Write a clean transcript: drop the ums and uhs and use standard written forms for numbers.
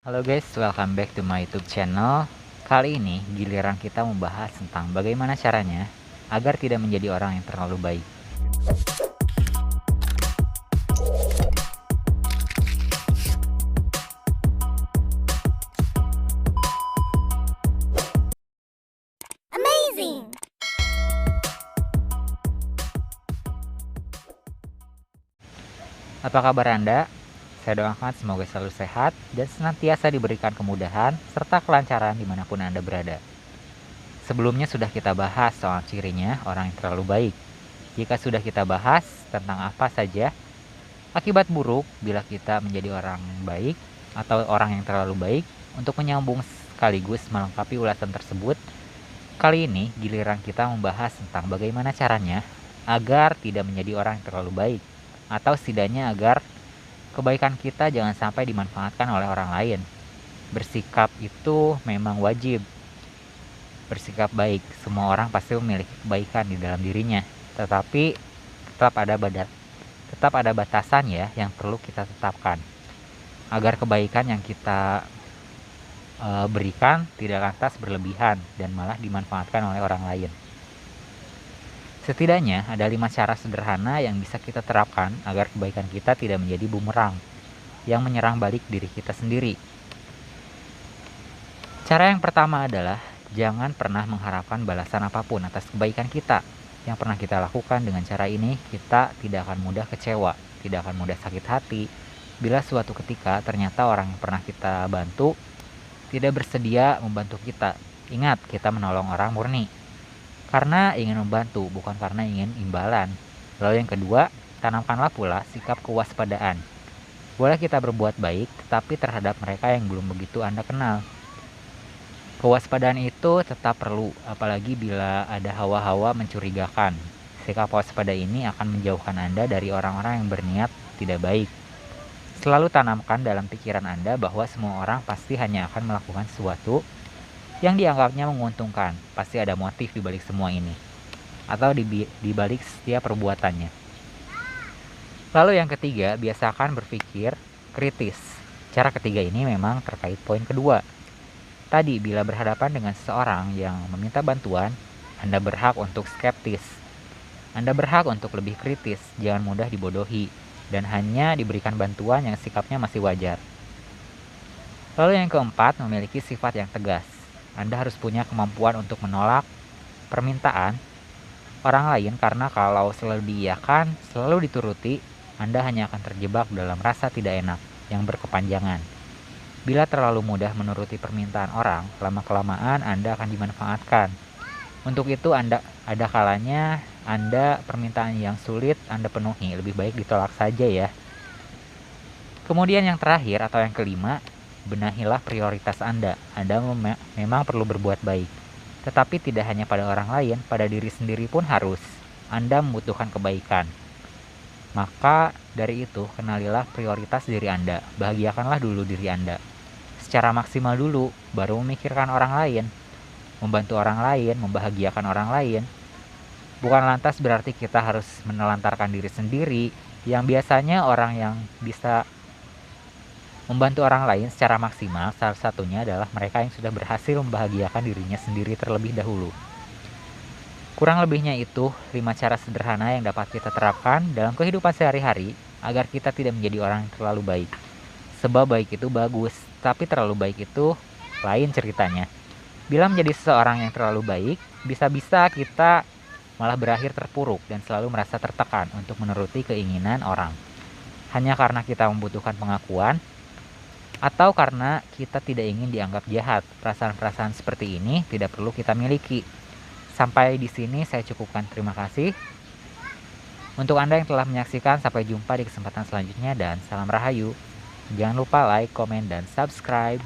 Halo guys, welcome back to my YouTube channel. Kali ini giliran kita membahas tentang bagaimana caranya agar tidak menjadi orang yang terlalu baik. Amazing! Apa kabar Anda? Saya doakan semoga selalu sehat dan senantiasa diberikan kemudahan serta kelancaran dimanapun Anda berada. Sebelumnya sudah kita bahas soal cirinya orang yang terlalu baik. Jika sudah kita bahas tentang apa saja akibat buruk bila kita menjadi orang baik atau orang yang terlalu baik, untuk menyambung sekaligus melengkapi ulasan tersebut, kali ini giliran kita membahas tentang bagaimana caranya agar tidak menjadi orang yang terlalu baik, atau setidaknya agar kebaikan kita jangan sampai dimanfaatkan oleh orang lain. Bersikap itu memang wajib. Bersikap baik, semua orang pasti memiliki kebaikan di dalam dirinya, tetapi tetap ada batasan ya yang perlu kita tetapkan agar kebaikan yang kita berikan tidak lantas berlebihan dan malah dimanfaatkan oleh orang lain. Setidaknya ada 5 cara sederhana yang bisa kita terapkan agar kebaikan kita tidak menjadi bumerang yang menyerang balik diri kita sendiri. Cara yang pertama adalah jangan pernah mengharapkan balasan apapun atas kebaikan kita yang pernah kita lakukan. Dengan cara ini, kita tidak akan mudah kecewa, tidak akan mudah sakit hati bila suatu ketika ternyata orang yang pernah kita bantu tidak bersedia membantu kita. Ingat, kita menolong orang murni karena ingin membantu, bukan karena ingin imbalan. Lalu yang kedua, tanamkanlah pula sikap kewaspadaan. Boleh kita berbuat baik, tetapi terhadap mereka yang belum begitu Anda kenal. Kewaspadaan itu tetap perlu, apalagi bila ada hawa-hawa mencurigakan. Sikap waspada ini akan menjauhkan Anda dari orang-orang yang berniat tidak baik. Selalu tanamkan dalam pikiran Anda bahwa semua orang pasti hanya akan melakukan sesuatu yang dianggapnya menguntungkan. Pasti ada motif di balik semua ini, atau di balik setiap perbuatannya. Lalu yang ketiga, biasakan berpikir kritis. Cara ketiga ini memang terkait poin kedua. Tadi, bila berhadapan dengan seseorang yang meminta bantuan, Anda berhak untuk skeptis. Anda berhak untuk lebih kritis, jangan mudah dibodohi, dan hanya diberikan bantuan yang sikapnya masih wajar. Lalu yang keempat, memiliki sifat yang tegas. Anda harus punya kemampuan untuk menolak permintaan orang lain, karena kalau selalu diiyakan, selalu dituruti, Anda hanya akan terjebak dalam rasa tidak enak yang berkepanjangan. Bila terlalu mudah menuruti permintaan orang, lama-kelamaan Anda akan dimanfaatkan. Untuk itu ada kalanya permintaan yang sulit Anda penuhi, lebih baik ditolak saja ya. Kemudian yang terakhir atau yang kelima, benahilah prioritas Anda. Anda memang perlu berbuat baik, tetapi tidak hanya pada orang lain, pada diri sendiri pun harus. Anda membutuhkan kebaikan. Maka dari itu, kenalilah prioritas diri Anda. Bahagiakanlah dulu diri Anda secara maksimal dulu, baru memikirkan orang lain. Membantu orang lain, membahagiakan orang lain, bukan lantas berarti kita harus menelantarkan diri sendiri. Yang biasanya orang yang bisa membantu orang lain secara maksimal, salah satunya adalah mereka yang sudah berhasil membahagiakan dirinya sendiri terlebih dahulu. Kurang lebihnya itu 5 cara sederhana yang dapat kita terapkan dalam kehidupan sehari-hari agar kita tidak menjadi orang yang terlalu baik. Sebab baik itu bagus, tapi terlalu baik itu lain ceritanya. Bila menjadi seseorang yang terlalu baik, bisa-bisa kita malah berakhir terpuruk dan selalu merasa tertekan untuk menuruti keinginan orang. Hanya karena kita membutuhkan pengakuan, atau karena kita tidak ingin dianggap jahat. Perasaan-perasaan seperti ini tidak perlu kita miliki. Sampai di sini saya cukupkan. Terima kasih untuk Anda yang telah menyaksikan. Sampai jumpa di kesempatan selanjutnya dan salam rahayu. Jangan lupa like, komen, dan subscribe.